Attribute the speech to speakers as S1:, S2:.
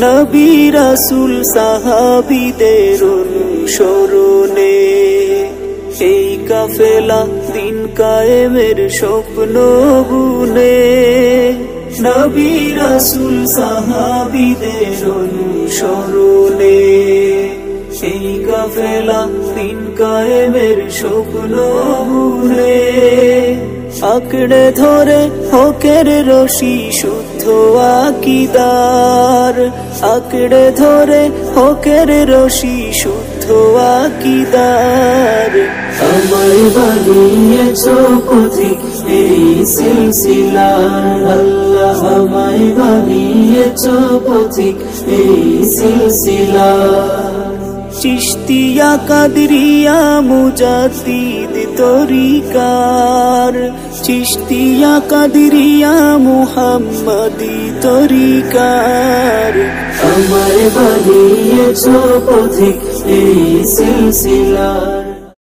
S1: নবী রাসূল সাহাবীদের অনুসরণে এই কাফেলা দিন কায়েমের স্বপ্ন বুনে। নবী রাসূল সাহাবীদের অনুসরণে এই কাফেলা দিন কায়েমের স্বপ্ন বুনে। আঁকড়ে ধরে হকের রশি শুদ্ধ আকীদার, আঁকড়ে ধরে হকের রশি শুদ্ধ আকীদার। আমায় বানিয়েছো পথিক এই সিলসিলার, আল্লাহ আমায় বানিয়েছো পথিক এই সিলসিলার। চিশতিয়া কাদরিয়া মুজাদ্দিদ তরিকার, চিশতিয়া কাদরিয়া মুহাম্মদি তরিকার। আমায় বানিয়েছো পথিক এই সিলসিলার।